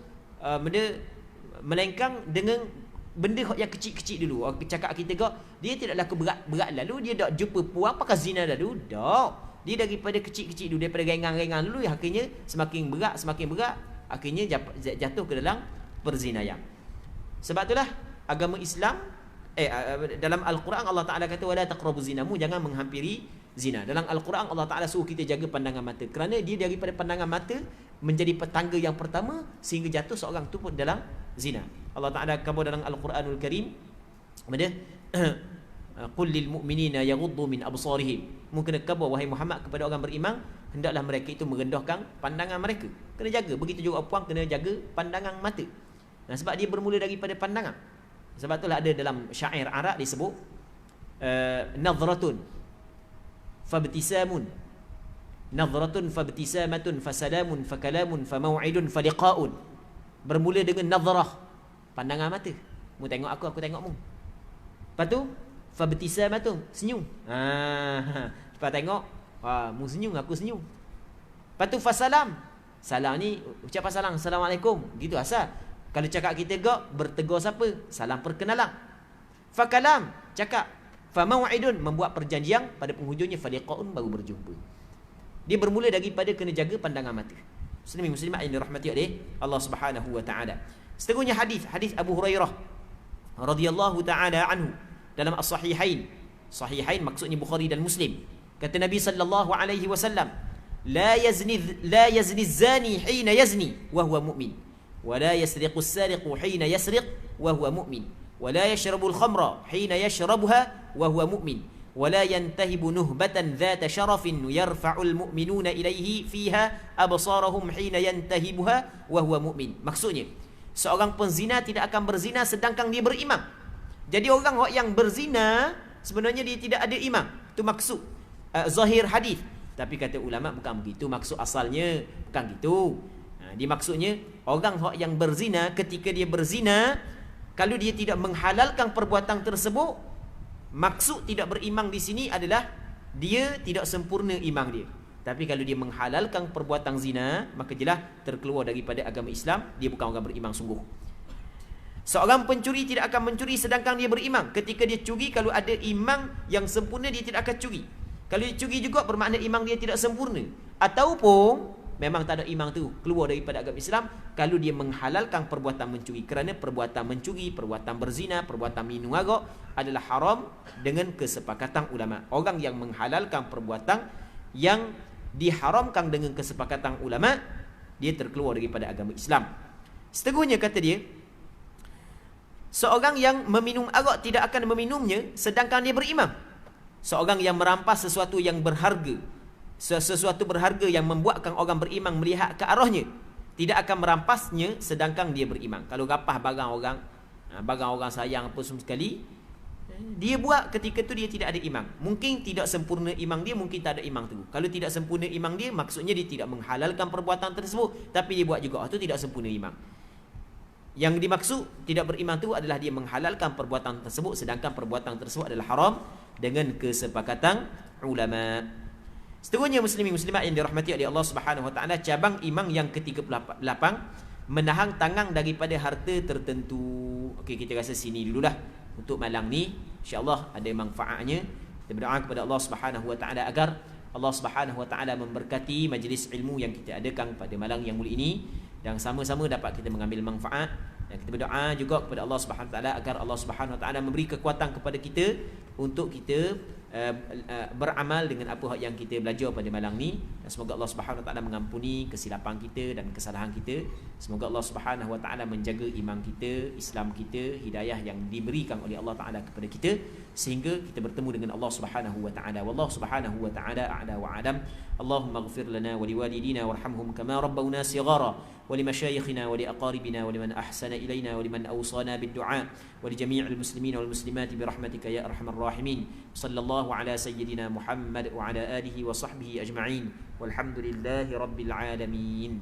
Speaker 1: melainkan dengan benda yang kecil-kecil dulu. Orang cakap kita dia tidak laku berat-berat, lalu dia dak jumpa puang pakai zina dulu. Tak. Dia daripada kecil-kecil dulu, daripada ringan-ringan dulu, akhirnya semakin berat, akhirnya jatuh ke dalam perzinahan. Sebab itulah agama Islam dalam Al-Quran Allah Ta'ala kata wala taqrabuz zina, jangan menghampiri zina. Dalam Al-Quran Allah Ta'ala suruh kita jaga pandangan mata, kerana dia daripada pandangan mata menjadi petangga yang pertama sehingga jatuh seorang itu pun dalam zina. Allah Ta'ala khabar dalam Al-Quranul Karim, qul lil mu'minina yaghuddu min absarihim. Mungkin khabar wahai Muhammad kepada orang beriman, hendaklah mereka itu merendahkan pandangan mereka. Kena jaga. Begitu juga puan kena jaga pandangan mata. Nah, sebab dia bermula daripada pandangan. Sebab itulah ada dalam syair Arab disebut nadhratun fabtisamun, nadhratun fabtisamatun fasalamun fakalamun famau'idun faliqa'un. Bermula dengan nadhrah, pandangan mata. Mu tengok aku tengok mu. Lepas tu fabtisamatun, senyum. Lepas tengok, mu senyum, aku senyum. Lepas tu fasalam, salam ni ucapan salam, Assalamualaikum, gitu asal. Kalau cakap kita bertegur siapa? Salam perkenalan. Fakalam, cakap. Famau'idun, membuat perjanjian, pada penghujungnya faliqaun, baru berjumpa. Dia bermula daripada kena jaga pandangan mata. Muslimin muslimat yang dirahmati oleh Allah Subhanahu wa taala. Seterusnya hadis Abu Hurairah radhiyallahu taala anhu dalam as-sahihain. Sahihain maksudnya Bukhari dan Muslim. Kata Nabi sallallahu alaihi wasallam, la yazni az-zani hina yazni wa huwa mu'min, wa la yasriqu as-sariqu hina yasriq wa huwa mu'min, wa la yashrabu al-khamra hina yashrabuha wa huwa mu'min, wa la yantahibu nuhbatan dhata sharafin yarfa'u al-mu'minuna ilayhi fiha absarahum hina yantahibuha wa huwa mu'min. Maksudnya, seorang penzina tidak akan berzina sedangkan dia beriman. Jadi orang yang berzina sebenarnya dia tidak ada iman. Itu maksud zahir hadis. Tapi kata ulama bukan begitu maksud asalnya, bukan gitu. Dia maksudnya orang yang berzina, ketika dia berzina, kalau dia tidak menghalalkan perbuatan tersebut, maksud tidak beriman di sini adalah dia tidak sempurna iman dia. Tapi kalau dia menghalalkan perbuatan zina, maka jelas terkeluar daripada agama Islam, dia bukan orang beriman sungguh. Seorang pencuri tidak akan mencuri sedangkan dia beriman. Ketika dia curi, kalau ada iman yang sempurna, dia tidak akan curi. Kalau dia curi juga bermakna iman dia tidak sempurna. Ataupun memang tak ada iman tu, keluar daripada agama Islam kalau dia menghalalkan perbuatan mencuri. Kerana perbuatan mencuri, perbuatan berzina, perbuatan minum arak adalah haram dengan kesepakatan ulama. Orang yang menghalalkan perbuatan yang diharamkan dengan kesepakatan ulama, dia terkeluar daripada agama Islam. Seterusnya kata dia, seorang yang meminum arak tidak akan meminumnya sedangkan dia berimam. Seorang yang merampas sesuatu yang berharga, sesuatu berharga yang membuatkan orang beriman melihat ke arahnya, tidak akan merampasnya sedangkan dia beriman. Kalau rapah barang orang sayang apa semua sekali, dia buat ketika tu dia tidak ada iman. Mungkin tidak sempurna iman dia, mungkin tak ada iman tu. Kalau tidak sempurna iman dia, maksudnya dia tidak menghalalkan perbuatan tersebut, tapi dia buat juga, itu tidak sempurna iman. Yang dimaksud tidak beriman tu adalah dia menghalalkan perbuatan tersebut sedangkan perbuatan tersebut adalah haram dengan kesepakatan ulama. Seterusnya muslimin muslimat yang dirahmati oleh Allah Subhanahu wa taala, cabang iman yang ke-38, menahan tangan daripada harta tertentu. Okey, kita rasa sini dululah untuk malam ni. Insya-Allah ada manfaatnya. Kita berdoa kepada Allah Subhanahu wa taala agar Allah Subhanahu wa taala memberkati majlis ilmu yang kita adakan pada malam yang mulia ini, dan sama-sama dapat kita mengambil manfaat. Dan kita berdoa juga kepada Allah Subhanahu wa taala agar Allah Subhanahu wa taala memberi kekuatan kepada kita untuk kita beramal dengan apa yang kita belajar pada malam ni. Dan semoga Allah Subhanahu wa taala mengampuni kesilapan kita dan kesalahan kita. Semoga Allah Subhanahu wa taala menjaga iman kita, Islam kita, hidayah yang diberikan oleh Allah taala kepada kita sehingga kita bertemu dengan Allah Subhanahu wa taala. Wallahu Subhanahu wa taala a'la wa a'lam. Allahumma ighfir lana wa liwalidina warhamhum kama rabbawna shighara wa limashayikhina wa liaqaribina wa liman ahsana ilayna wa liman awsana bid-du'a wa li jami'il muslimina wal muslimati bi rahmatika ya arhamar rahimin. Sallallahu ala sayyidina Muhammad wa ala alihi wa sahbihi ajma'in. Walhamdulillahi rabbil alamin.